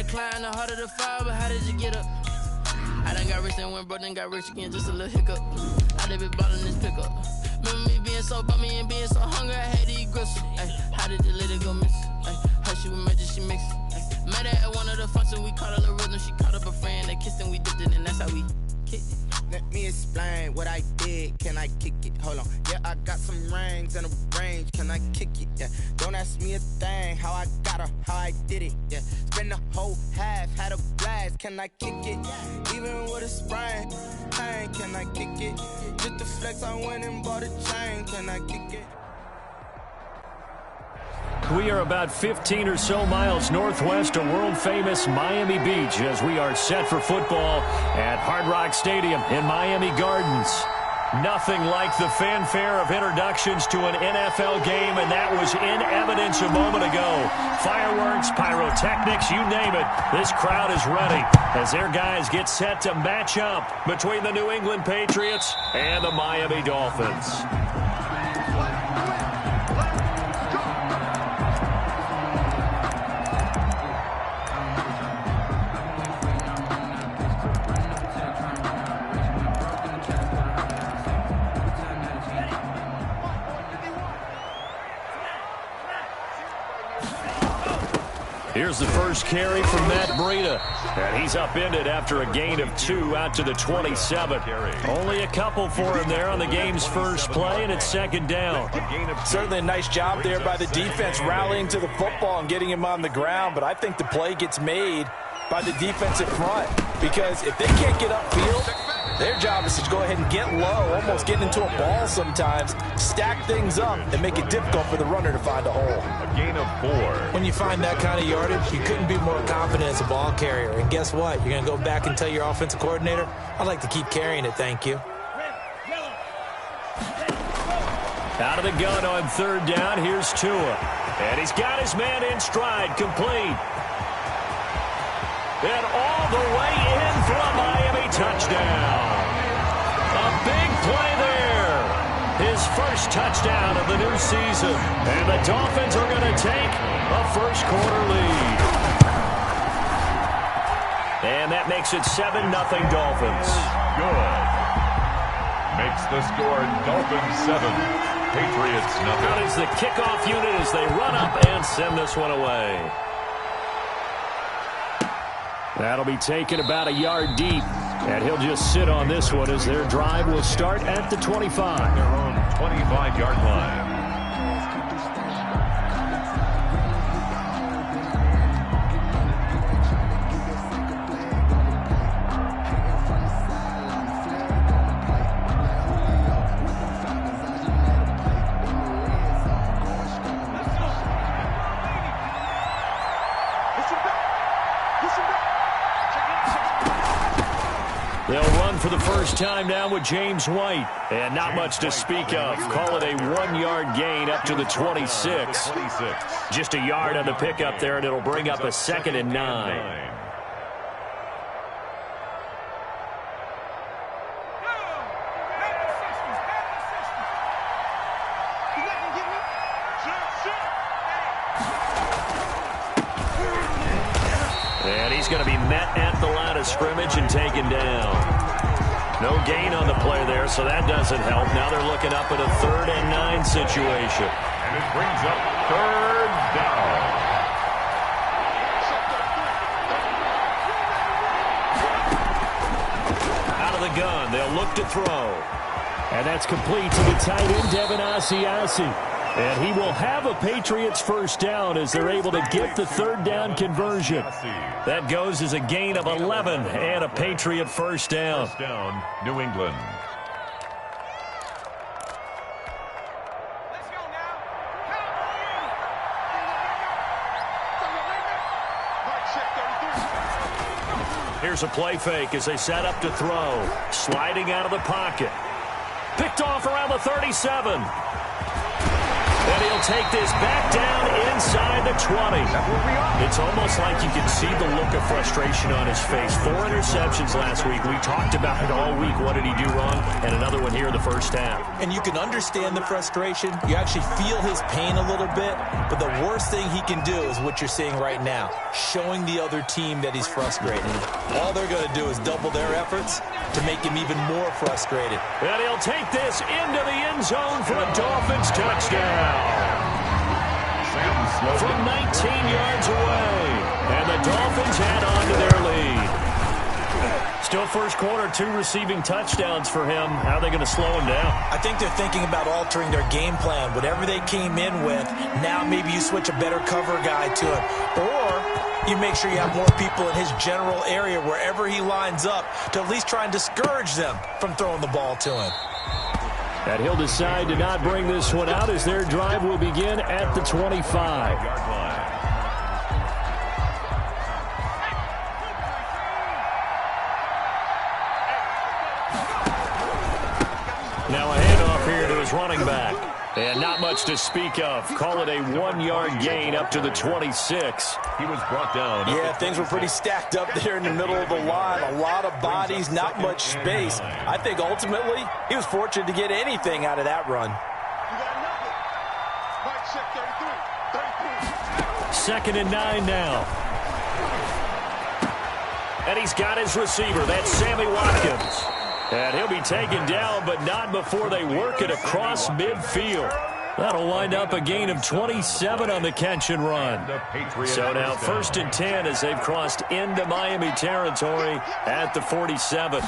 climb, the harder the fall, but how did you get up? I done got rich and went broke, then got rich again, just a little hiccup. I done been ballin' this pickup. Remember me being so bummy and being so hungry, I had to eat gristle. Ay, how did the lady go miss? Ay, how she was magic, she mixed. Met her at one of the functions, we caught a little rhythm. She caught up a friend, they kissed and we dipped it, and that's how we kicked it. Let me explain what I did. Can I kick it? Hold on. Yeah, I got some rings and a range. Can I kick it? Yeah. Don't ask me a thing. How I got her, how I did it. Yeah. Spend the whole half, had a blast. Can I kick it? Even with a sprain. Pain, can I kick it? Just the flex, I went and bought a chain. Can I kick it? We are about 15 or so miles northwest of world-famous Miami Beach as we are set for football at Hard Rock Stadium in Miami Gardens. Nothing like the fanfare of introductions to an NFL game, and that was in evidence a moment ago. Fireworks, pyrotechnics, you name it. This crowd is ready as their guys get set to match up between the New England Patriots and the Miami Dolphins. Here's the first carry from Matt Breida. And he's upended after a gain of 2 out to the 27. Only a couple for him there on the game's first play, and it's second down. Certainly a nice job there by the defense rallying to the football and getting him on the ground. But I think the play gets made by the defensive front, because if they can't get upfield, their job is to go ahead and get low, almost getting into a ball sometimes, stack things up, and make it difficult for the runner to find a hole. A gain of 4. When you find that kind of yardage, you couldn't be more confident as a ball carrier. And guess what? You're going to go back and tell your offensive coordinator, I'd like to keep carrying it, thank you. Out of the gun on third down, here's Tua. And he's got his man in stride, complete. And all the way in for a Miami touchdown. A big play there. His first touchdown of the new season. And the Dolphins are going to take a first-quarter lead. And that makes it 7-0 Dolphins. Good. Makes the score Dolphins 7, Patriots 0. That is the kickoff unit as they run up and send this one away. That'll be taken about a yard deep, and he'll just sit on this one as their drive will start at the 25. Their own 25-yard line. They'll run for the first time now with James White. And not much to speak of. Call it a 1-yard gain up to the 26. Just a yard on the pickup there, and it'll bring up a 2nd and 9. And he's going to be met at the line of scrimmage and taken down. No gain on the play there, so that doesn't help. Now they're looking up at a 3rd and 9 situation. And it brings up 3rd down. Out of the gun, they'll look to throw. And that's complete to the tight end, Devin Asiasi. And he will have a Patriots first down as they're able to get the 3rd down conversion. That goes as a gain of 11 and a Patriot first down. First down, New England. Here's a play fake as they set up to throw. Sliding out of the pocket. Picked off around the 37. And he'll take this back down inside the 20. It's almost like you can see the look of frustration on his face. 4 interceptions last week. We talked about it all week. What did he do wrong? And another one here in the first half. And you can understand the frustration. You actually feel his pain a little bit. But the worst thing he can do is what you're seeing right now, showing the other team that he's frustrated. All they're going to do is double their efforts to make him even more frustrated. And he'll take this into the end zone for a Dolphins touchdown. From 19 yards away. And the Dolphins add on to their lead. Still first quarter, 2 receiving touchdowns for him. How are they going to slow him down? I think they're thinking about altering their game plan. Whatever they came in with, now maybe you switch a better cover guy to him. Or you make sure you have more people in his general area wherever he lines up to at least try and discourage them from throwing the ball to him. And he'll decide to not bring this one out as their drive will begin at the 25-yard line. Now a handoff here to his running back. And not much to speak of. Call it a 1-yard gain up to the 26. He was brought down. Yeah, things were pretty stacked up there in the middle of the line. A lot of bodies, not much space. I think ultimately he was fortunate to get anything out of that run. 2nd and 9 now. And he's got his receiver. That's Sammy Watkins. And he'll be taken down, but not before they work it across midfield. That'll wind up a gain of 27 on the catch and run. So now 1st and 10 as they've crossed into Miami territory at the 47.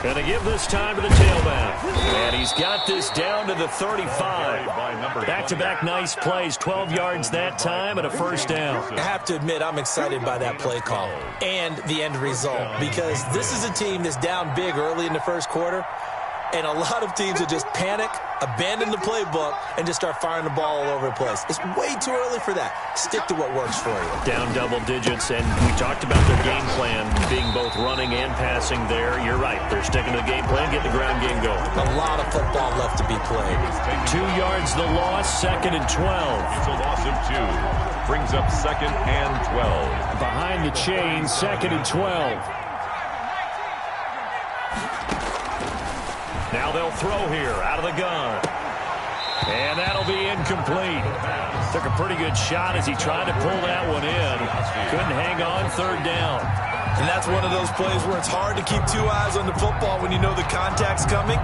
Going to give this time to the tailback. And he's got this down to the 35. Back-to-back nice plays, 12 yards that time and a first down. I have to admit, I'm excited by that play call and the end result because this is a team that's down big early in the first quarter, and a lot of teams will just panic, abandon the playbook, and just start firing the ball all over the place. It's way too early for that. Stick to what works for you. Down double digits, and we talked about their game plan being both running and passing there. You're right. They're sticking to the game plan, getting the ground game going. A lot of football left to be played. 2 yards the loss, 2nd and 12. It's a loss of 2. Brings up 2nd and 12. Behind the chain, 2nd and 12. Now they'll throw here out of the gun. And that'll be incomplete. Took a pretty good shot as he tried to pull that one in. Couldn't hang on, 3rd down. And that's one of those plays where it's hard to keep 2 eyes on the football when you know the contact's coming,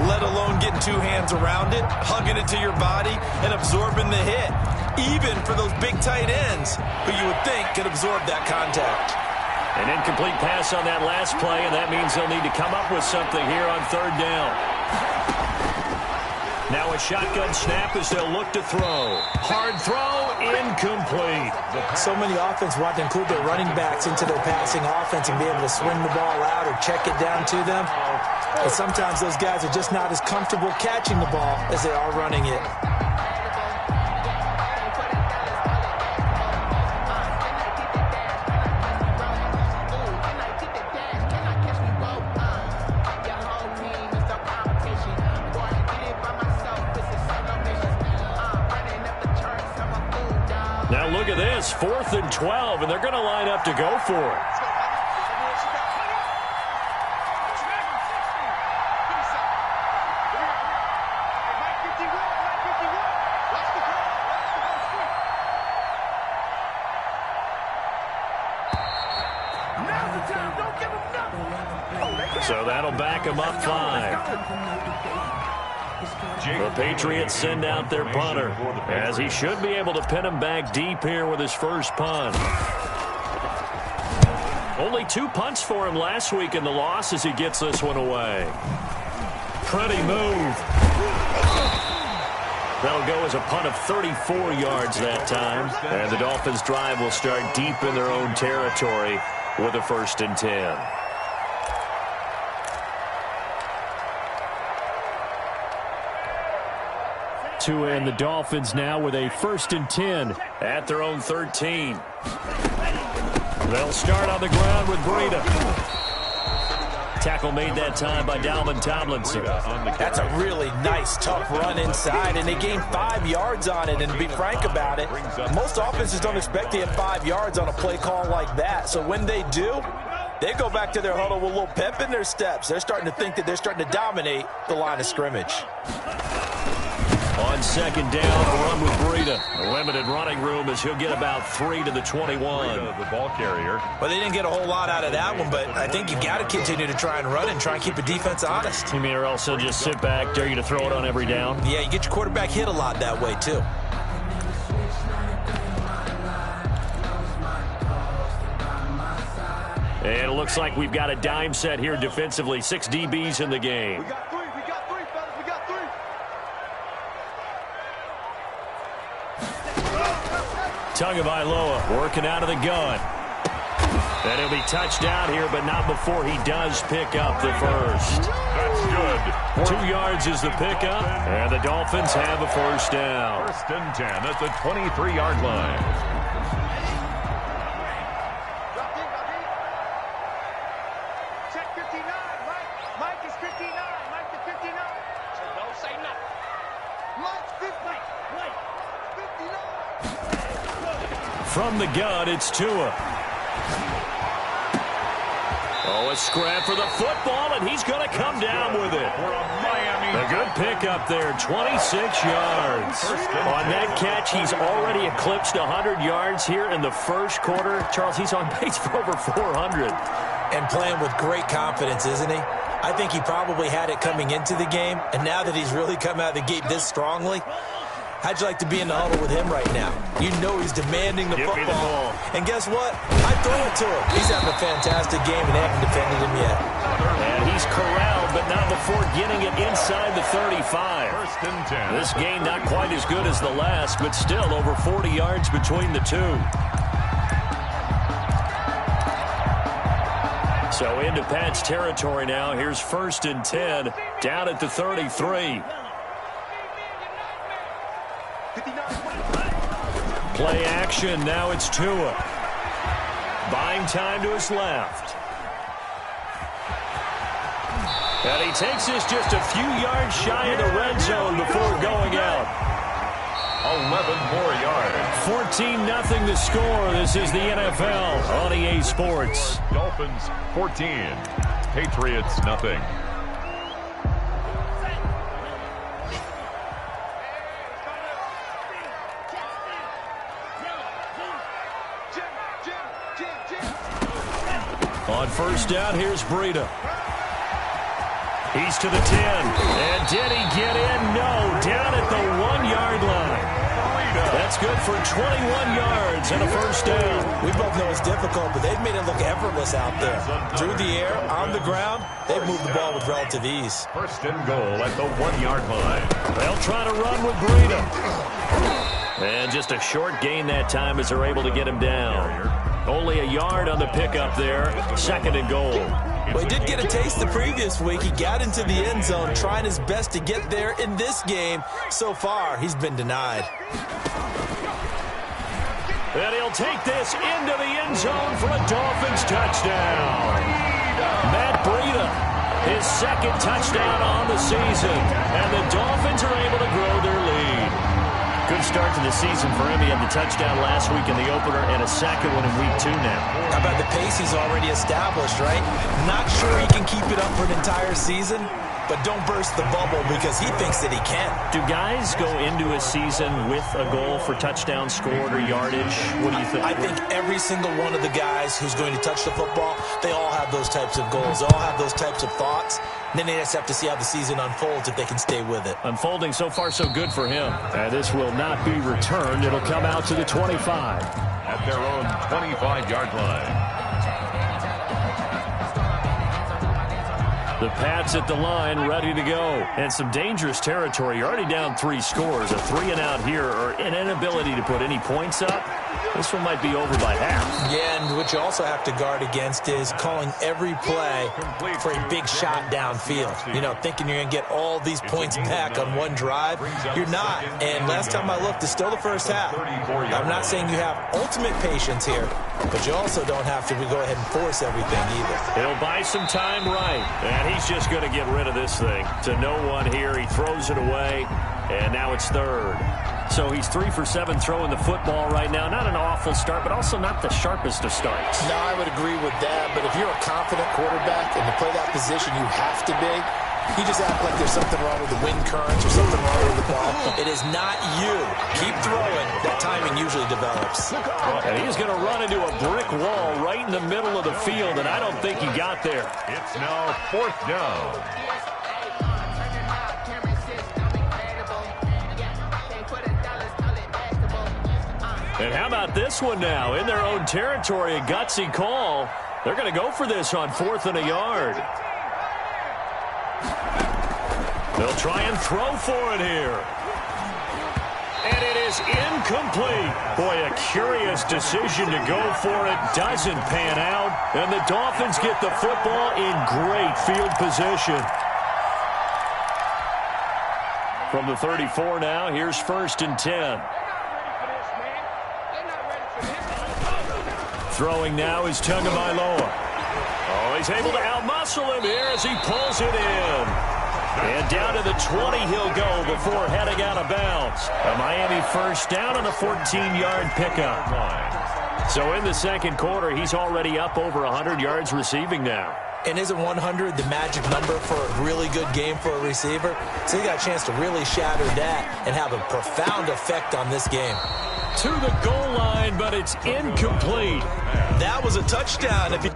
let alone getting 2 hands around it, hugging it to your body, and absorbing the hit. Even for those big tight ends who you would think could absorb that contact. An incomplete pass on that last play, and that means they'll need to come up with something here on 3rd down. Now a shotgun snap as they'll look to throw. Hard throw, incomplete. So many offense want to include their running backs into their passing offense and be able to swing the ball out or check it down to them. But sometimes those guys are just not as comfortable catching the ball as they are running it. Now look at this, 4th and 12, and they're going to line up to go for it. So that'll back them up 5. The Patriots send out their punter, as he should be able to pin him back deep here with his first punt. Only 2 punts for him last week in the loss as he gets this one away. Pretty move. That'll go as a punt of 34 yards that time. And the Dolphins' drive will start deep in their own territory with a 1st and 10. And the Dolphins now with a 1st and 10 at their own 13. They'll start on the ground with Breida. Tackle made that time by Dalvin Tomlinson. That's a really nice, tough run inside, and they gained 5 yards on it. And to be frank about it, most offenses don't expect to get 5 yards on a play call like that. So when they do, they go back to their huddle with a little pep in their steps. They're starting to think that they're starting to dominate the line of scrimmage. On second down, a run with Breida. A limited running room as he'll get about 3 to the 21. The ball carrier. Well, they didn't get a whole lot out of that one, but I think you got to continue to try and run and try and keep the defense honest. You mean or else just sit back, dare you to throw it on every down? Yeah, you get your quarterback hit a lot that way, too. And it looks like we've got a dime set here defensively. 6 DBs in the game. We got three, fellas. We got 3. Tagovailoa working out of the gun. And he'll be touched down here, but not before he does pick up the first. That's good. 2 yards is the pickup, and the Dolphins have a first down. First and 10 at the 23-yard line. Check 59. Mike is 59. Mike is 59. So don't say nothing. Mike's 50. Mike, 59. From the gun, it's Tua. Oh, a scrap for the football, and he's going to come down with it. A good pickup there, 26 yards. On that catch, he's already eclipsed 100 yards here in the first quarter. Charles, he's on pace for over 400. And playing with great confidence, isn't he? I think he probably had it coming into the game, and now that he's really come out of the gate this strongly, how'd you like to be in the huddle with him right now? You know he's demanding the Give me the football. ball. And guess what? I throw it to him. He's having a fantastic game, and they haven't defended him yet. And he's corralled, but not before getting it inside the 35. First and 10. This game not quite as good as the last, but still over 40 yards between the two. So into Pat's territory now. Here's first and 10, down at the 33. Play action, now it's Tua. Buying time to his left. And he takes this just a few yards shy of the red zone before going out. 11 more yards. 14-0 the score. This is the NFL on EA Sports. Dolphins 14. Patriots nothing. On first down, here's Breida. He's to the 10. And did he get in? No. Down at the 1-yard line. That's good for 21 yards and a first down. We both know it's difficult, but they've made it look effortless out there. Through the air, on the ground, they've moved the ball with relative ease. First and goal at the 1-yard line. They'll try to run with Breida. And just a short gain that time as they're able to get him down. Only a yard on the pickup there. Second and goal. Well, he did get a taste the previous week. He got into the end zone, trying his best to get there in this game. So far, he's been denied. And he'll take this into the end zone for a Dolphins touchdown. Matt Breida, his second touchdown on the season. And the Dolphins are able to grow their lead. Good start to the season for him. He had the touchdown last week in the opener and a second one in week 2 now. How about the pace he's already established, right? Not sure he can keep it up for an entire season, but don't burst the bubble because he thinks that he can. Do guys go into a season with a goal for touchdown scored or yardage? What do you think? I think every single one of the guys who's going to touch the football, they all have those types of goals. They all have those types of thoughts. And then they just have to see how the season unfolds if they can stay with it. Unfolding so far so good for him. And this will not be returned. It'll come out to the 25. At their own 25-yard line. The Pats at the line, ready to go. And some dangerous territory. You're already down 3 scores. A 3-and-out here, or an inability to put any points up. This one might be over by half. Yeah, and what you also have to guard against is calling every play for a big shot downfield. You know, thinking you're going to get all these points back on one drive. You're not. And last time I looked, it's still the first half. I'm not saying you have ultimate patience here, but you also don't have to go ahead and force everything either. He'll buy some time right, and he's just going to get rid of this thing. To no one here, he throws it away, and now it's third. So he's 3 for 7 throwing the football right now. Not an awful start, but also not the sharpest of starts. No, I would agree with that, but if you're a confident quarterback and to play that position you have to be, you just act like there's something wrong with the wind currents or something wrong with the ball. It is not you. Keep throwing. That timing usually develops. And he's going to run into a brick wall right in the middle of the field, and I don't think he got there. It's now 4th down. And how about this one now? In their own territory, a gutsy call. They're going to go for this on 4th and a yard. They'll try and throw for it here. And it is incomplete. Boy, a curious decision to go for it. Doesn't pan out. And the Dolphins get the football in great field position. From the 34 now, here's 1st and 10. Throwing now is Tagovailoa. Oh, he's able to outmuscle him here as he pulls it in. And down to the 20 he'll go before heading out of bounds. A Miami first down on a 14-yard pickup. So in the second quarter, he's already up over 100 yards receiving now. And isn't 100 the magic number for a really good game for a receiver? So he got a chance to really shatter that and have a profound effect on this game. To the goal line, but it's incomplete. That was a touchdown. If he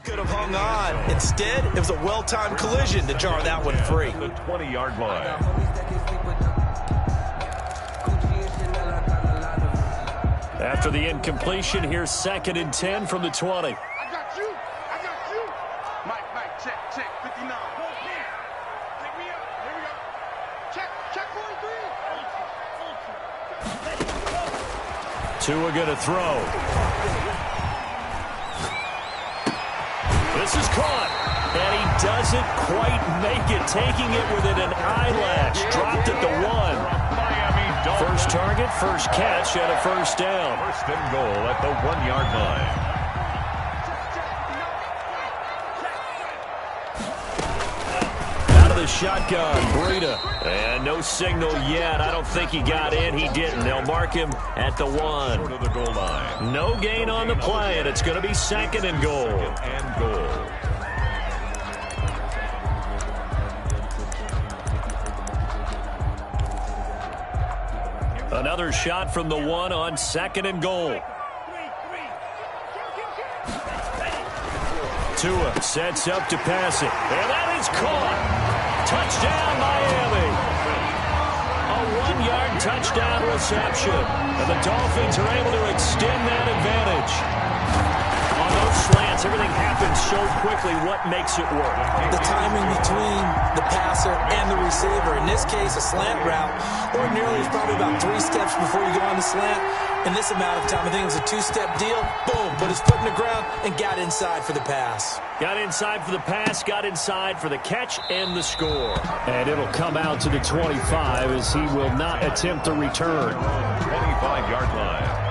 could have hung on. Instead, it was a well-timed collision to jar that one free. The 20-yard line. After the incompletion, here's 2nd and 10 from the 20. I got you. I got you. Mike, check. 59. Take me up. Here we go. Check 43. Tua going to throw. This is caught. And he doesn't quite make it, taking it within an eyelash. Dropped at the 1. First target, first catch, and a first down. 1st and goal at the 1-yard line. Out of the shotgun, Breida. And no signal yet. I don't think he got in. He didn't. They'll mark him at the 1. Short of the goal line. No gain on the play, and it's going to be 2nd and goal. 2nd and goal. Another shot from the 1 on 2nd and goal. Tua sets up to pass it. And that is caught. Touchdown, Miami. A 1-yard touchdown reception. And the Dolphins are able to extend that advantage. On those slants, everything happens so quickly. What makes it work? The timing between the passer and the receiver. In this case, a slant route ordinarily is probably about 3 steps before you go on the slant. In this amount of time, I think it was a 2-step deal. Boom, put his foot in the ground and got inside for the pass. Got inside for the pass, got inside for the catch and the score. And it'll come out to the 25 as he will not attempt to return. 25-yard line.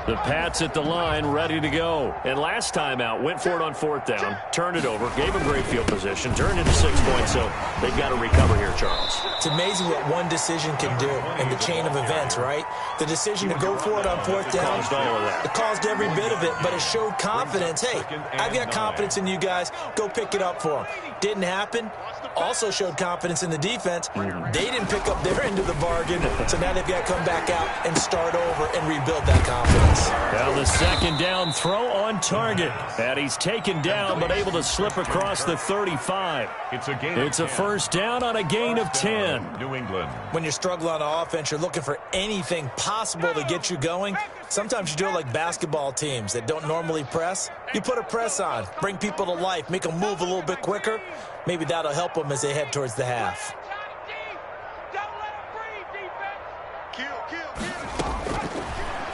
The Pats at the line, ready to go. And last time out, went for it on 4th down, turned it over, gave him great field position, turned into 6 points, so they've got to recover here, Charles. It's amazing what one decision can do in the chain of events, right? The decision to go for it on 4th down, Caused all of that. it caused every bit of it, but it showed confidence. Hey, I've got confidence in you guys. Go pick it up for them. Didn't happen. Also showed confidence in the defense. They didn't pick up their end of the bargain, so now they've got to come back out and start over and rebuild that confidence. Now the 2nd down throw on target. And he's taken down but able to slip across the 35. It's a gain. It's a first down on a gain of 10. New England. When you're struggling on offense, you're looking for anything possible to get you going. Sometimes you do it like basketball teams that don't normally press. You put a press on, bring people to life, make them move a little bit quicker. Maybe that'll help them as they head towards the half.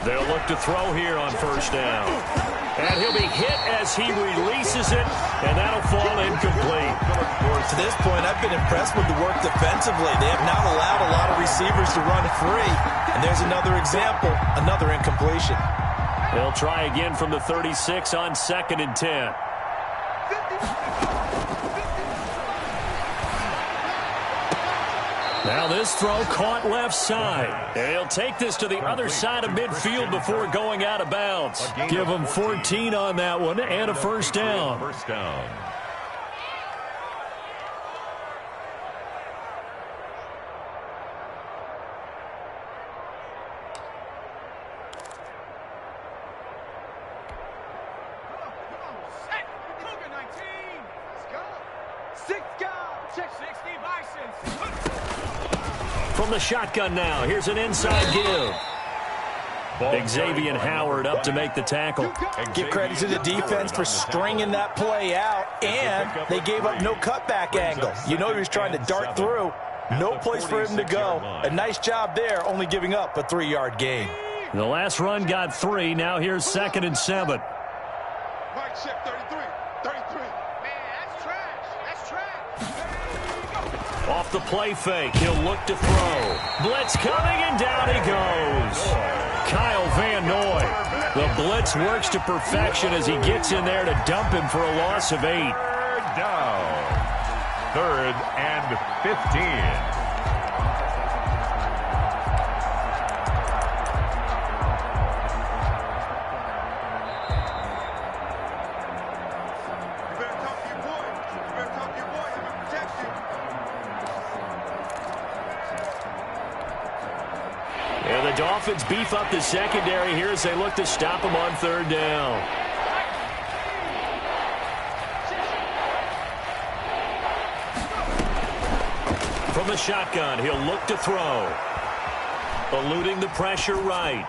They'll look to throw here on first down. And he'll be hit as he releases it, and that'll fall incomplete. To this point, I've been impressed with the work defensively. They have not allowed a lot of receivers to run free. And there's another example, another incompletion. They'll try again from the 36 on 2nd and 10. Now this throw caught left side. And he'll take this to the other side of midfield before going out of bounds. Give him 14 on that one and a first down. First down. From the shotgun now, here's an inside give. Xavier Howard up to make the tackle. Give credit to the defense for stringing that play out, and they gave up no cutback angle. You know he was trying to dart through. No place for him to go. A nice job there, only giving up a 3-yard gain. The last run got 3. Now here's 2nd and 7. Mike check 33. 33. Man, that's trash. That's trash. Off the play fake, he'll look to throw. Blitz coming, and down he goes. Kyle Van Noy. The blitz works to perfection as he gets in there to dump him for a loss of 8. Third down. 3rd and 15. And the Dolphins beef up the secondary here as they look to stop him on 3rd down. From the shotgun, he'll look to throw. Eluding the pressure right.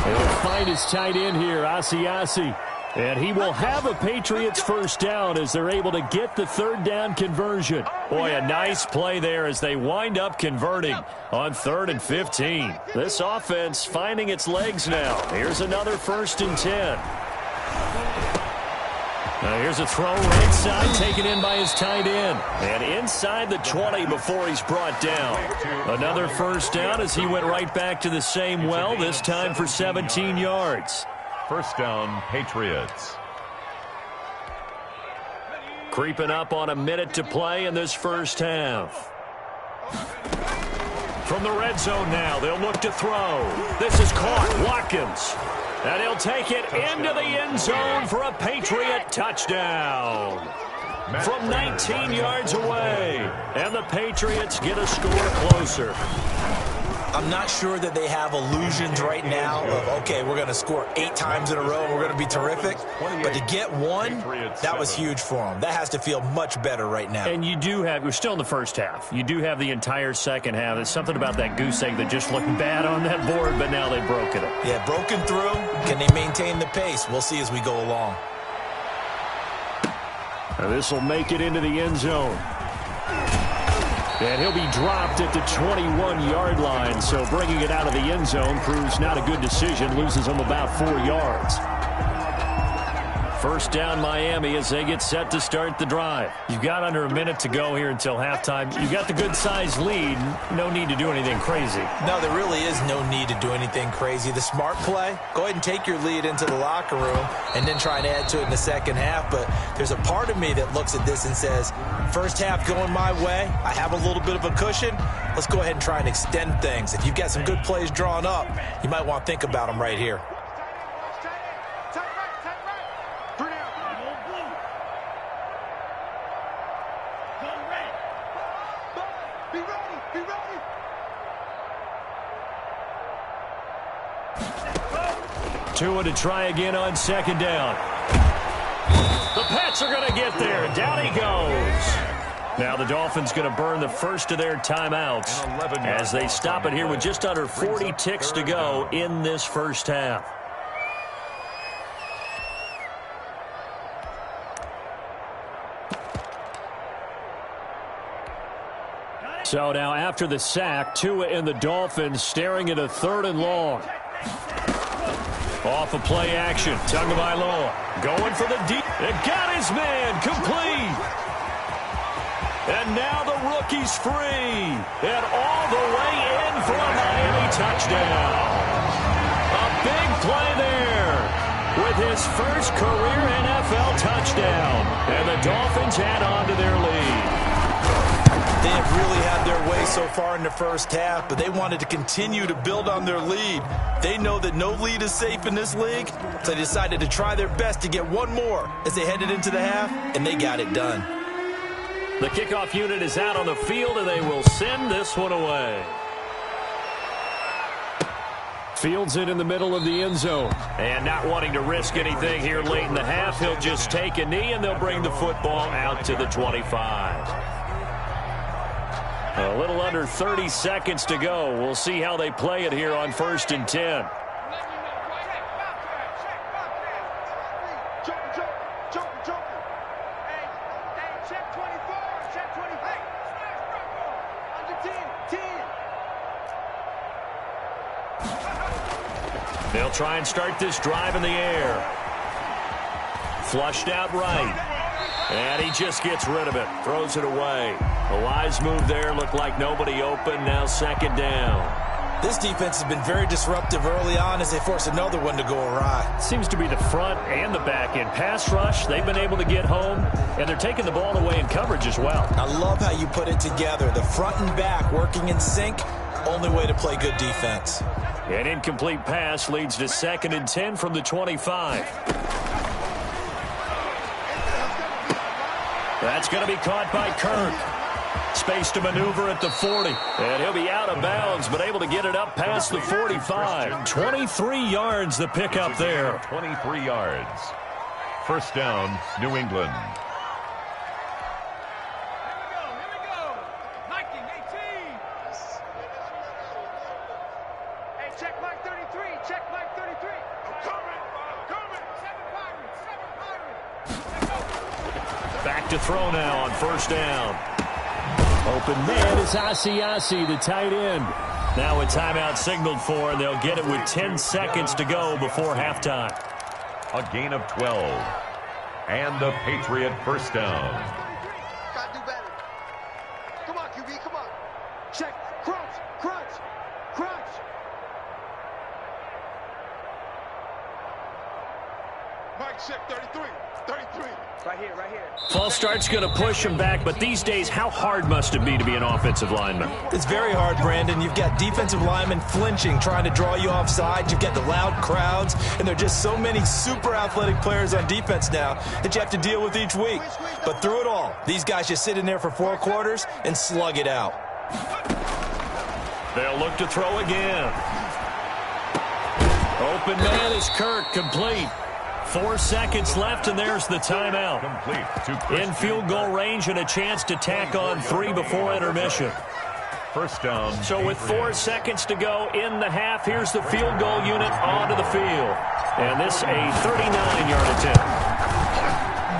He'll find his tight end here, Asiasi. And he will have a Patriots first down as they're able to get the 3rd down conversion. Boy, a nice play there as they wind up converting on 3rd and 15. This offense finding its legs now. Here's another 1st and 10. Now here's a throw right side, taken in by his tight end. And inside the 20 before he's brought down. Another first down as he went right back to the same well, this time for 17 yards. First down, Patriots. Creeping up on a minute to play in this first half. From the red zone now, they'll look to throw. This is caught, Watkins. And he'll take it into the end zone for a Patriot touchdown. From 19 yards away. And the Patriots get a score closer. I'm not sure that they have illusions right now of, okay, we're going to score 8 times in a row and we're going to be terrific. But to get one, that was huge for them. That has to feel much better right now. And you do have, we're still in the first half. You do have the entire second half. There's something about that goose egg that just looked bad on that board, but now they've broken it. Yeah, broken through. Can they maintain the pace? We'll see as we go along. Now this will make it into the end zone. And he'll be dropped at the 21-yard line, so bringing it out of the end zone proves not a good decision, loses him about 4 yards. First down Miami as they get set to start the drive. You've got under a minute to go here until halftime. You've got the good-sized lead. No need to do anything crazy. No, there really is no need to do anything crazy. The smart play, go ahead and take your lead into the locker room and then try and add to it in the second half. But there's a part of me that looks at this and says, first half going my way, I have a little bit of a cushion. Let's go ahead and try and extend things. If you've got some good plays drawn up, you might want to think about them right here. Tua to try again on second down. The Pats are going to get there. Down he goes. Now the Dolphins going to burn the first of their timeouts as they stop it here with just under 40 ticks to go in this first half. So now after the sack, Tua and the Dolphins staring at a 3rd and long. Off of play action, Tagovailoa going for the deep. It got his man complete. And now the rookie's free. And all the way in for a Miami touchdown. A big play there with his first career NFL touchdown. And the Dolphins add on to their lead. They have really had their way so far in the first half, but they wanted to continue to build on their lead. They know that no lead is safe in this league, so they decided to try their best to get one more as they headed into the half, and they got it done. The kickoff unit is out on the field, and they will send this one away. Fields it in the middle of the end zone. And not wanting to risk anything here late in the half, he'll just take a knee, and they'll bring the football out to the 25. A little under 30 seconds to go. We'll see how they play it here on 1st and 10. They'll try and start this drive in the air. Flushed out right. And he just gets rid of it. Throws it away. A wise move there. Looked like nobody open. Now 2nd down. This defense has been very disruptive early on as they force another one to go awry. Seems to be the front and the back end. Pass rush, they've been able to get home, and they're taking the ball away in coverage as well. I love how you put it together. The front and back working in sync. Only way to play good defense. An incomplete pass leads to 2nd and 10 from the 25. That's going to be caught by Kirk. Space to maneuver at the 40. And he'll be out of bounds, but able to get it up past the 45. 23 yards the pickup there. 23 yards. 1st down, New England. Back to throw now on 1st down. Open man is Asiasi, the tight end. Now a timeout signaled for, and they'll get it with 10 seconds to go before halftime. A gain of 12. And the Patriot 1st down. Gotta do better. Come on, QB, come on. Check. Crunch, crunch, crunch. Mike, check 33. 33. Right here, right here. False start's going to push him back, but these days, how hard must it be to be an offensive lineman? It's very hard, Brandon. You've got defensive linemen flinching, trying to draw you offside. You've got the loud crowds, and there are just so many super athletic players on defense now that you have to deal with each week. But through it all, these guys just sit in there for 4 quarters and slug it out. They'll look to throw again. Open man is Kirk, complete. 4 seconds left, and there's the timeout. In field goal range and a chance to tack on 3 before intermission. 1st down. So with 4 seconds to go in the half, here's the field goal unit onto the field. And this a 39-yard attempt.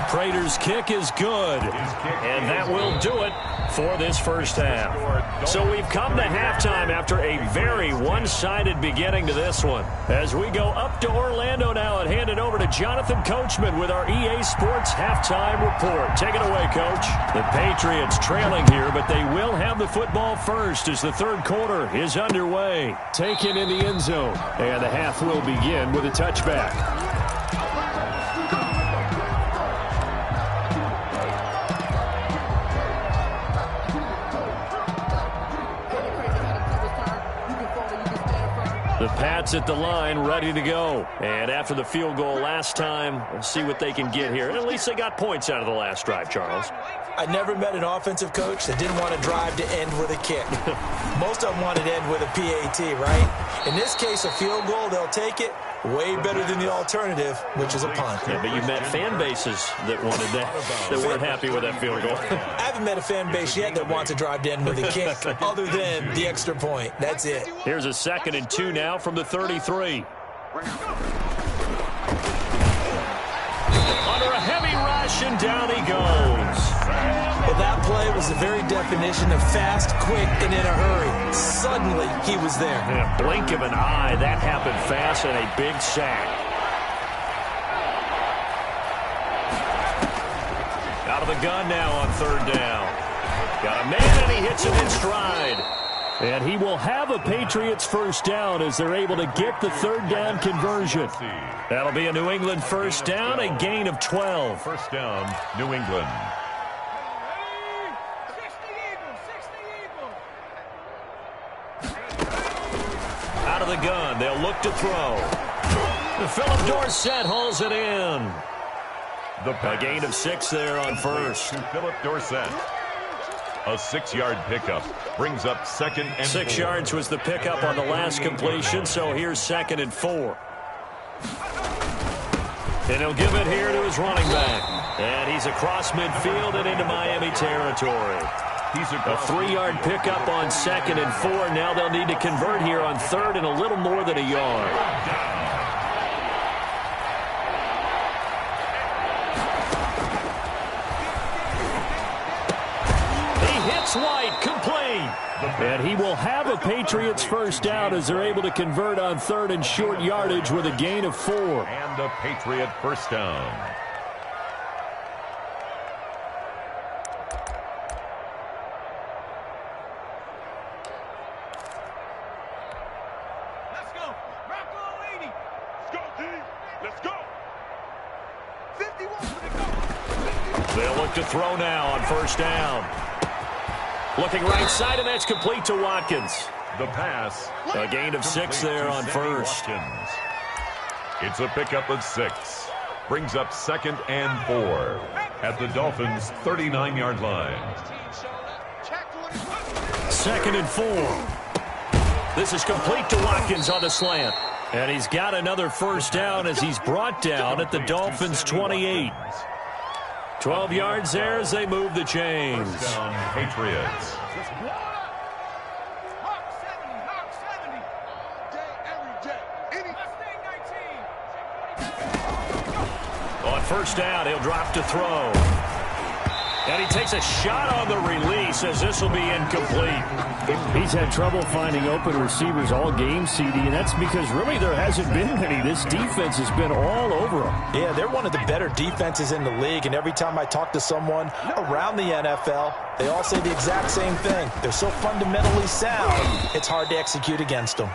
Prater's kick is good, and that will do it for this first half. So we've come to halftime after a very one-sided beginning to this one. As we go up to Orlando now and hand it over to Jonathan Coachman with our EA Sports Halftime Report. Take it away, Coach. The Patriots trailing here, but they will have the football first as the 3rd quarter is underway. Taken in the end zone, and the half will begin with a touchback. The Pats at the line, ready to go. And after the field goal last time, we'll see what they can get here. At least they got points out of the last drive, Charles. I never met an offensive coach that didn't want to drive to end with a kick. Most of them wanted to end with a PAT, right? In this case, a field goal, they'll take it. Way better than the alternative, which is a punt. Yeah, but you met fan bases that wanted that, that weren't happy with that field goal. I haven't met a fan base yet that wants to drive to end with a kick, other than the extra point. That's it. Here's a 2nd and 2 now from the 33. Under a heavy rush, and down he goes. Well, that play was the very definition of fast, quick, and in a hurry. Suddenly, he was there. In a blink of an eye, that happened fast and a big sack. Out of the gun now on third down. Got a man, and he hits him in stride. And he will have a Patriots first down as they're able to get the third down conversion. That'll be a New England first down, a gain of 12. First down, New England. Out of the gun, they'll look to throw. Philip Dorsett hauls it in. A gain of 6 there on first. To Philip Dorsett. A 6-yard pickup brings up second and 6 4. yards was the pickup on the last completion, so here's second and 4. And he'll give it here to his running back. And he's across midfield and into Miami territory. A 3-yard pickup on second and 4. Now they'll need to convert here on third and a little more than a yard. White, complete. And he will have a Patriots first down as they're able to convert on third and short yardage with a gain of 4. And a Patriot first down. Let's go. Rock on 80. Let's go, D. Let's go. 51 for the go. They'll look to throw now on first down. Looking right side, and that's complete to Watkins. The pass. A gain of 6 there on first. Watkins. It's a pickup of 6. Brings up second and 4 at the Dolphins' 39-yard line. Second and 4. This is complete to Watkins on the slant. And he's got another first down as he's brought down at the Dolphins' 28. 12 yards there as they move the chains. First down, Patriots. On first down, he'll drop to throw. And he takes a shot on the release as this will be incomplete. He's had trouble finding open receivers all game, CD, and that's because really there hasn't been many. This defense has been all over them. Yeah, they're one of the better defenses in the league, and every time I talk to someone around the NFL, they all say the exact same thing. They're so fundamentally sound, it's hard to execute against them.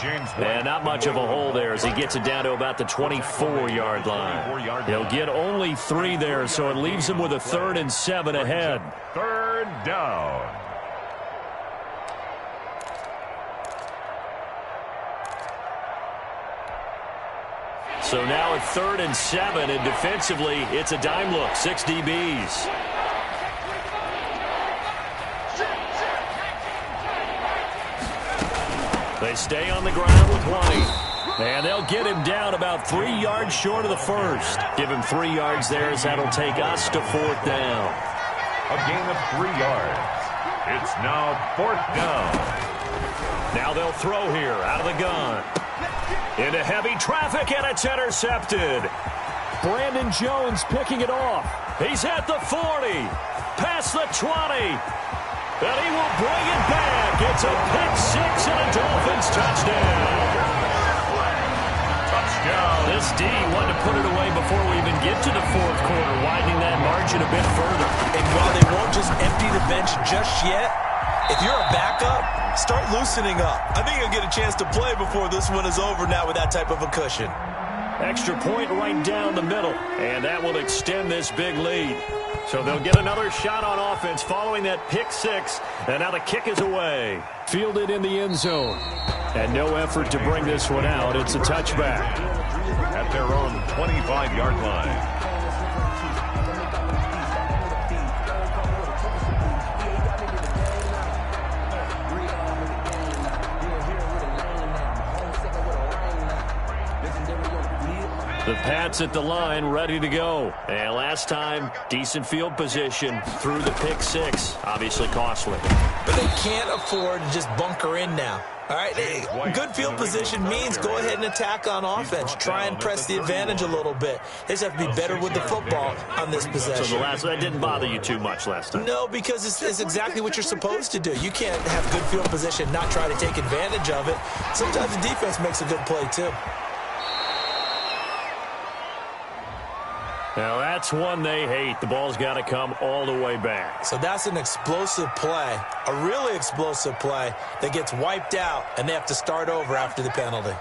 And not much of a hole there as he gets it down to about the 24-yard line. He'll get only 3 there, so it leaves him with a 3rd and 7 ahead. Third down. So now at 3rd and 7, and defensively, it's a dime look, 6 DBs. They stay on the ground with White. And they'll get him down about 3 yards short of the first. Give him 3 yards there as that'll take us to 4th down. A gain of 3 yards. It's now 4th down. Now they'll throw here out of the gun. Into heavy traffic, and it's intercepted. Brandon Jones picking it off. He's at the 40. Past the 20. And he will bring it back. It's a pick-6 and a Dolphins touchdown. Touchdown. This D wanted to put it away before we even get to the 4th quarter, widening that margin a bit further. And while they won't just empty the bench just yet, if you're a backup, start loosening up. I think you'll get a chance to play before this one is over now with that type of a cushion. Extra point right down the middle, and that will extend this big lead. So they'll get another shot on offense following that pick-6, and now the kick is away. Fielded in the end zone. And no effort to bring this one out. It's a touchback. At their own 25-yard line. The Pats at the line, ready to go. And last time, decent field position through the pick-6. Obviously costly. But they can't afford to just bunker in now. All right, good field position means go ahead and attack on offense. Try and press the advantage a little bit. They just have to be better with the football on this possession. So that didn't bother you too much last time? No, because it's exactly what you're supposed to do. You can't have good field position, not try to take advantage of it. Sometimes the defense makes a good play, too. Now, that's one they hate. The ball's got to come all the way back. So that's an explosive play, a really explosive play that gets wiped out, and they have to start over after the penalty.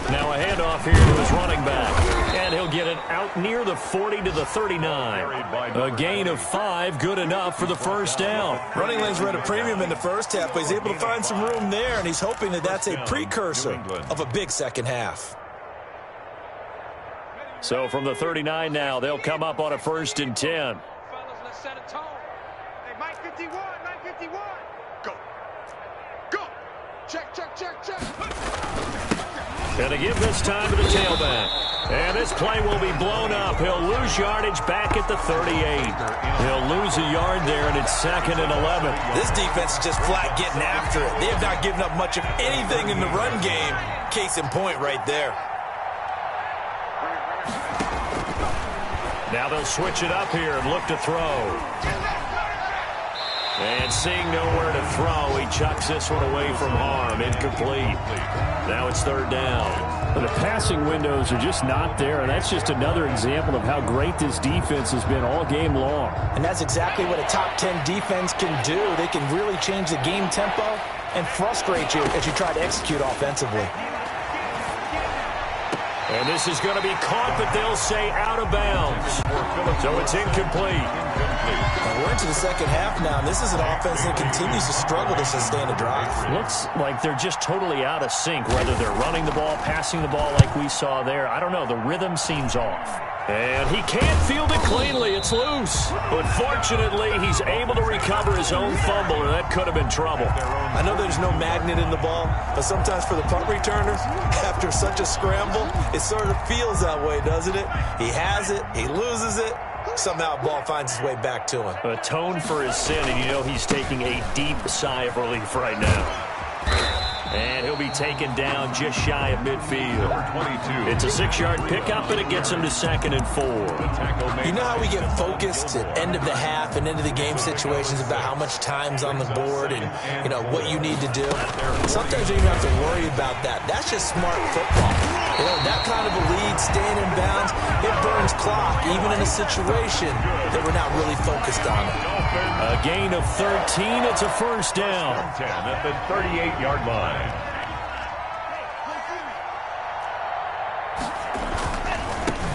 Now a handoff here to his running back. And he'll get it out near the 40 to the 39. A gain of 5, good enough for the first down. Running lanes were at a premium in the first half, but he's able to find some room there, and he's hoping that that's a precursor of a big second half. So from the 39 now, they'll come up on a 1st and 10. Fellas, let's set a tone. Hey, Mike 51, Mike 51. Go. Go. Check, check, check, check. And to give this time to the tailback. And this play will be blown up. He'll lose yardage back at the 38. He'll lose a yard there, and it's 2nd and 11. This defense is just flat getting after it. They have not given up much of anything in the run game. Case in point right there. Now they'll switch it up here and look to throw. And seeing nowhere to throw, he chucks this one away from harm. Incomplete. Now it's 3rd down. But the passing windows are just not there, and that's just another example of how great this defense has been all game long. And that's exactly what a top 10 defense can do. They can really change the game tempo and frustrate you as you try to execute offensively. And this is going to be caught, but they'll say out of bounds. So it's incomplete. We're into the second half now, and this is an offense that continues to struggle to sustain a drive. Looks like they're just totally out of sync, whether they're running the ball, passing the ball like we saw there. I don't know. The rhythm seems off. And he can't field it cleanly. It's loose. But fortunately, he's able to recover his own fumble, and that could have been trouble. I know there's no magnet in the ball, but sometimes for the punt returner, after such a scramble, it sort of feels that way, doesn't it? He has it, he loses it, somehow the ball finds its way back to him. Atone for his sin, and you know he's taking a deep sigh of relief right now. And he'll be taken down just shy of midfield. It's a 6-yard pickup, and it gets him to 2nd and 4. You know how we get focused at end of the half and end of the game situations about how much time's on the board and, you know, what you need to do? Sometimes you don't even have to worry about that. That's just smart football. You know, that kind of a lead, staying in bounds, it burns clock, even in a situation that we're not really focused on. A gain of 13. It's a 1st down. 10 at the 38-yard line.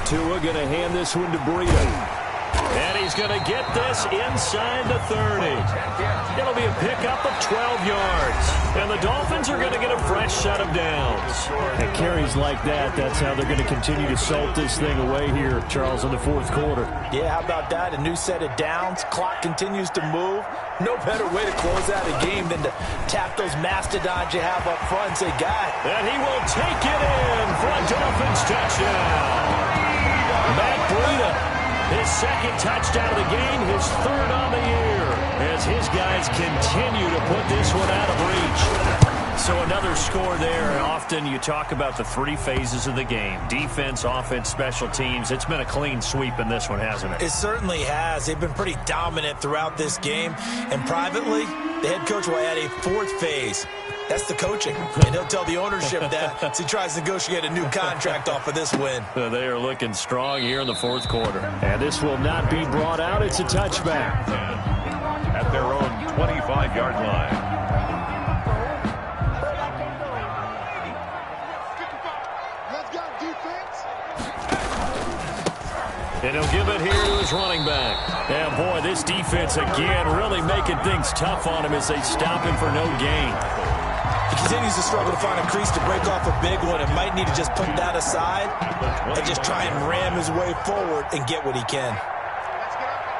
Tua going to hand this one to Breida. And he's going to get this inside the 30. It'll be a pickup of 12 yards. And the Dolphins are going to get a fresh set of downs. At carries like that, that's how they're going to continue to salt this thing away here, Charles, in the 4th quarter. Yeah, how about that? A new set of downs. Clock continues to move. No better way to close out a game than to tap those mastodons you have up front and say, "God." And he will take it in for a Dolphins touchdown. Matt Breida, his 2nd touchdown of the game, his 3rd on the year, as his guys continue to put this one out of reach. So another score there, and often you talk about the 3 phases of the game: defense, offense, special teams. It's been a clean sweep in this one, hasn't it? It certainly has. They've been pretty dominant throughout this game, and privately, the head coach will add a 4th phase. That's the coaching, and he'll tell the ownership that as he tries to negotiate a new contract off of this win. They are looking strong here in the 4th quarter. And this will not be brought out. It's a touchback. At their own 25-yard line. Let's go, defense. And he'll give it here to his running back. And boy, this defense again really making things tough on him as they stop him for no gain. He continues to struggle to find a crease to break off a big one and might need to just put that aside and just try and ram his way forward and get what he can. Let's get off the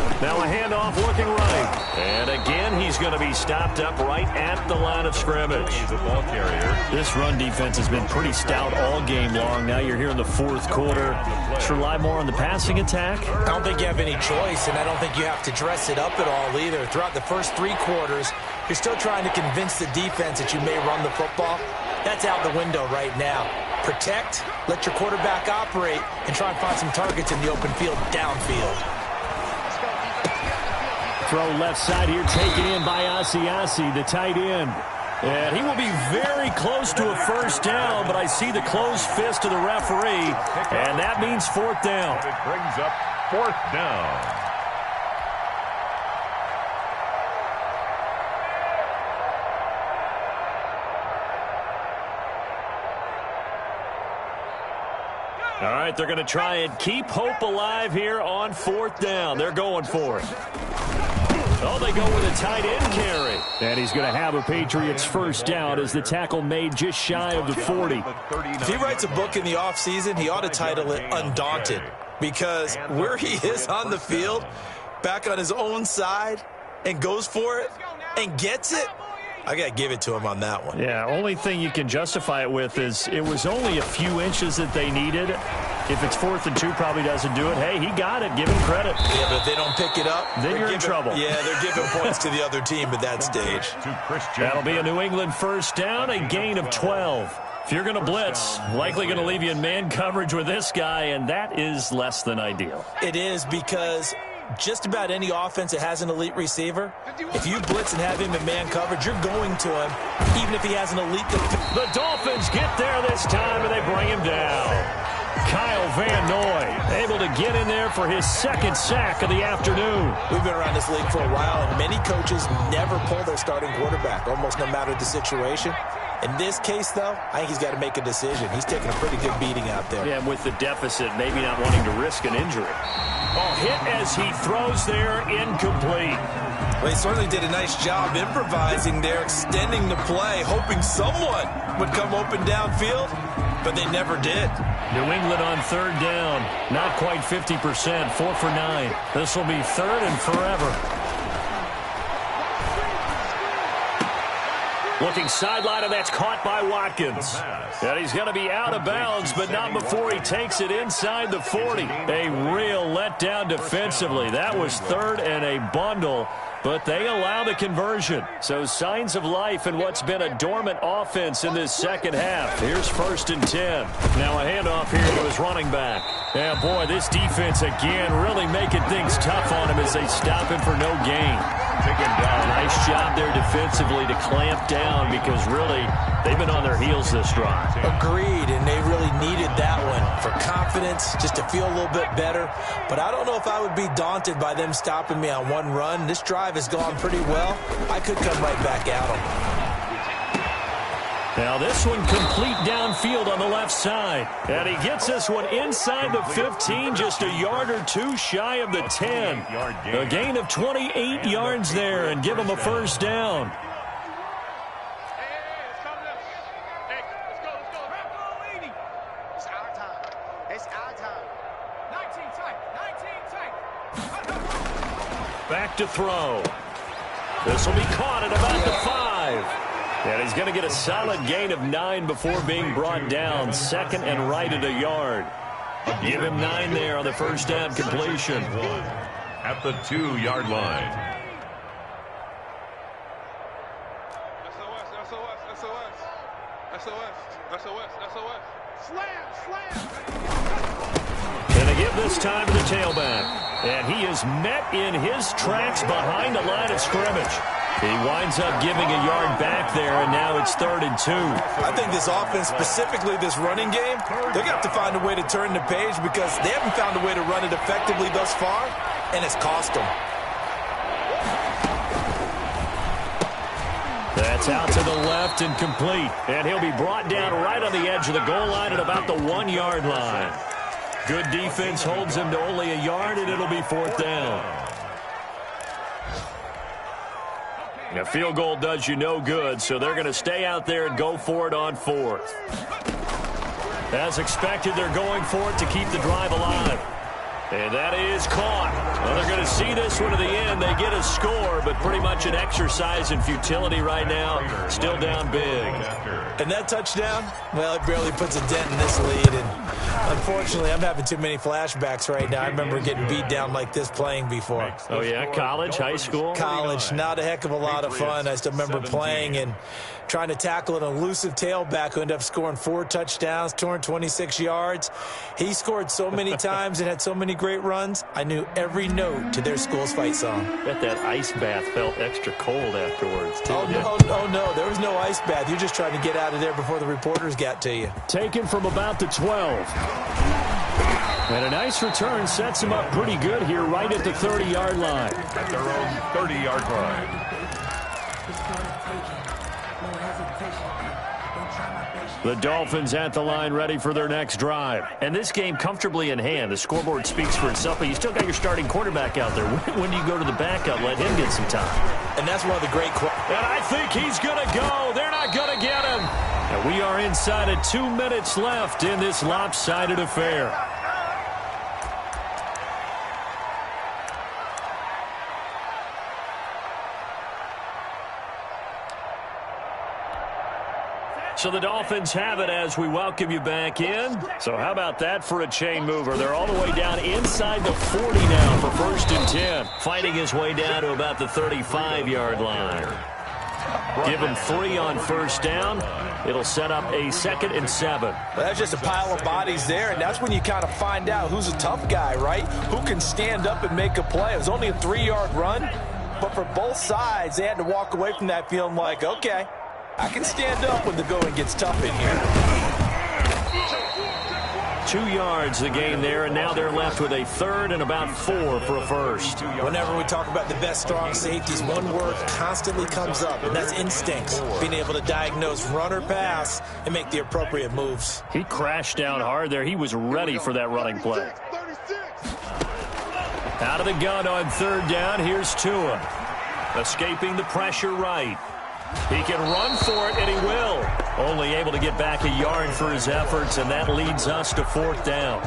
field, Now a handoff looking right. And again, he's going to be stopped up right at the line of scrimmage. He's a ball carrier. This run defense has been pretty stout all game long. Now you're here in the fourth quarter. Let's rely more on the passing attack. I don't think you have any choice, and I don't think you have to dress it up at all either. Throughout the first 3 quarters, you're still trying to convince the defense that you may run the football. That's out the window right now. Protect, let your quarterback operate, and try and find some targets in the open field downfield. Throw left side here, taken in by Asiasi, the tight end. And he will be very close to a first down, but I see the closed fist of the referee, and that means fourth down. It brings up fourth down. All right, they're going to try and keep hope alive here on fourth down. They're going for it. Oh, they go with a tight end carry. And he's going to have a Patriots first down as the tackle made just shy of the 40. If he writes a book in the offseason, he ought to title it Undaunted, because where he is on the field, back on his own side, and goes for it and gets it, I got to give it to him on that one. Yeah, only thing you can justify it with is it was only a few inches that they needed. If it's 4th and 2, probably doesn't do it. Hey, he got it. Give him credit. Yeah, but if they don't pick it up, then you're in trouble. Yeah, they're giving points to the other team at that stage. That'll be a New England first down, a gain of 12. If you're going to blitz, likely going to leave you in man coverage with this guy, and that is less than ideal. It is, because just about any offense that has an elite receiver, if you blitz and have him in man coverage, you're going to him, even if he has an elite defense. The Dolphins get there this time, and they bring him down. Kyle Van Noy able to get in there for his second sack of the afternoon. We've been around this league for a while, and many coaches never pull their starting quarterback, almost no matter the situation. In this case, though, I think he's got to make a decision. He's taking a pretty good beating out there. Yeah, and with the deficit, maybe not wanting to risk an injury. Oh, hit as he throws there, incomplete. Well, he certainly did a nice job improvising there, extending the play, hoping someone would come open downfield, but they never did. New England on third down. Not quite 50%, 4 for 9. This will be third and forever. Looking sideline, and that's caught by Watkins. And he's going to be out of bounds, but not before he takes it inside the 40. A real letdown defensively. That was third and a bundle, but they allow the conversion. So signs of life in what's been a dormant offense in this second half. Here's 1st and 10. Now a handoff here to his running back. Yeah, boy, this defense again really making things tough on him as they stop him for no gain. Nice job there defensively to clamp down, because really they've been on their heels this drive. Agreed, and they really needed that one for confidence, just to feel a little bit better. But I don't know if I would be daunted by them stopping me on one run. This drive has gone pretty well. I could come right back at them. Now this one complete downfield on the left side. And he gets this one inside the 15, just a yard or two shy of the 10. A gain of 28 yards there, and give him a first down. Back to throw. This will be caught at about the 5. And he's going to get a solid gain of 9 before being brought down. 2nd and right at a yard. Give him 9 there on the first down completion. At the 2-yard line. And they give this time to the tailback. And he is met in his tracks behind the line of scrimmage. He winds up giving a yard back there, and now it's 3rd and 2. I think this offense, specifically this running game, they're going to have to find a way to turn the page, because they haven't found a way to run it effectively thus far, and it's cost them. That's out to the left and complete. And he'll be brought down right on the edge of the goal line at about the 1-yard line. Good defense holds him to only a yard, and it'll be 4th down. A field goal does you no good, so they're going to stay out there and go for it on 4th. As expected, they're going for it to keep the drive alive. And that is caught. Well, they're going to see this one to the end. They get a score, but pretty much an exercise in futility right now. Still down big. And that touchdown, well, it barely puts a dent in this lead. And unfortunately, I'm having too many flashbacks right now. I remember getting beat down like this playing before. Oh, yeah? College, high school? College, not a heck of a lot of fun. I still remember playing and trying to tackle an elusive tailback who ended up scoring 4 touchdowns, 226 yards. He scored so many times and had so many great runs, I knew every note to their school's fight song. Bet that ice bath felt extra cold afterwards, too. Oh, no, there was no ice bath. You're just trying to get out of there before the reporters got to you. Taken from about the 12. And a nice return sets him up pretty good here right at the 30-yard line. At their own 30-yard line. The Dolphins at the line ready for their next drive. And this game comfortably in hand. The scoreboard speaks for itself, but you still got your starting quarterback out there. When do you go to the backup? Let him get some time. And that's one of the great And I think he's going to go. They're not going to get him. And we are inside of 2 minutes left in this lopsided affair. So the Dolphins have it as we welcome you back in. So how about that for a chain mover? They're all the way down inside the 40 now for 1st and 10. Fighting his way down to about the 35-yard line. Give him 3 on 1st down. It'll set up a 2nd and 7. Well, that's just a pile of bodies there, and that's when you kind of find out who's a tough guy, right? Who can stand up and make a play. It was only a 3-yard run, but for both sides, they had to walk away from that feeling like, okay, I can stand up when the going gets tough in here. 2 yards the gain there, and now they're left with a 3rd and about 4 for a 1st. Whenever we talk about the best strong safeties, one word constantly comes up, and that's instincts. Being able to diagnose run or pass and make the appropriate moves. He crashed down hard there. He was ready for that running play. Out of the gun on 3rd down. Here's Tua. Escaping the pressure right. He can run for it, and he will. Only able to get back a yard for his efforts, and that leads us to 4th down.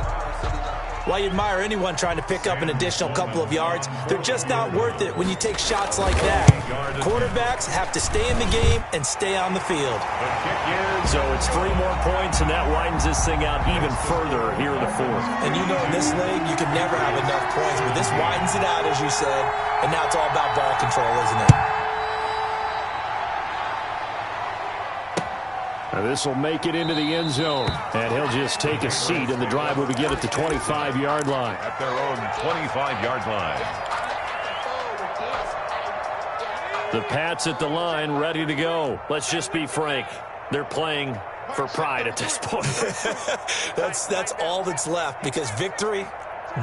While you admire anyone trying to pick up an additional couple of yards, they're just not worth it when you take shots like that. Quarterbacks have to stay in the game and stay on the field. So it's 3 more points, and that widens this thing out even further here in the 4th. And you know in this league, you can never have enough points, but this widens it out, as you said, and now it's all about ball control, isn't it? This will make it into the end zone, and he'll just take a seat, and the drive will begin at the 25-yard line. At their own 25-yard line. The Pats at the line, ready to go. Let's just be frank. They're playing for pride at this point. That's all that's left, because victory,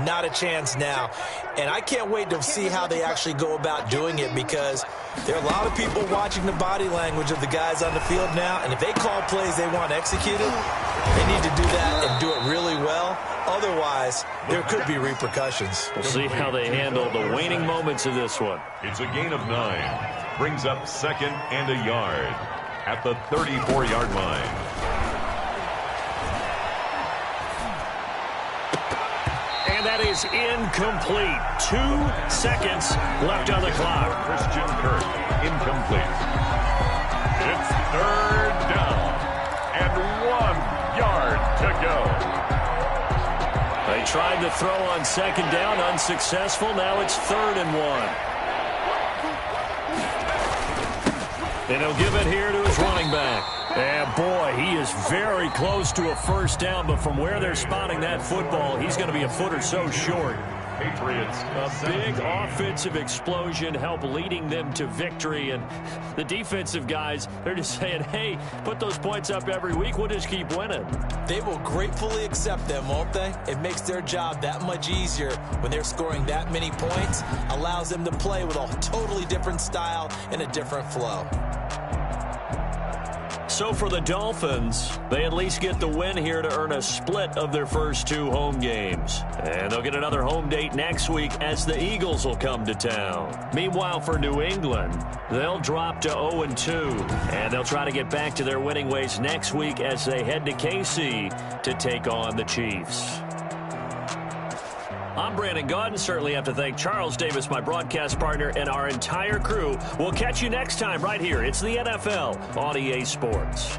not a chance now. And I can't wait to see how they actually go about doing it, because there are a lot of people watching the body language of the guys on the field now, and if they call plays they want executed, they need to do that and do it really well. Otherwise, there could be repercussions. We'll see how they handle the waning moments of this one. It's a gain of 9. Brings up 2nd and a yard at the 34-yard line. And that is incomplete. 2 seconds left on the clock. Christian Kirk, incomplete. It's 3rd down and 1 yard to go. They tried to throw on 2nd down, unsuccessful. Now it's 3rd and 1. And he'll give it here to his running back. And boy, he is very close to a 1st down, but from where they're spotting that football, he's going to be a foot or so short. Patriots. A big offensive explosion helped leading them to victory, and the defensive guys, they're just saying, hey, put those points up every week, we'll just keep winning. They will gratefully accept them, won't they? It makes their job that much easier when they're scoring that many points, allows them to play with a totally different style and a different flow. So for the Dolphins, they at least get the win here to earn a split of their first 2 home games. And they'll get another home date next week as the Eagles will come to town. Meanwhile, for New England, they'll drop to 0-2. And they'll try to get back to their winning ways next week as they head to KC to take on the Chiefs. I'm Brandon Gaudin. Certainly have to thank Charles Davis, my broadcast partner, and our entire crew. We'll catch you next time right here. It's the NFL on EA Sports.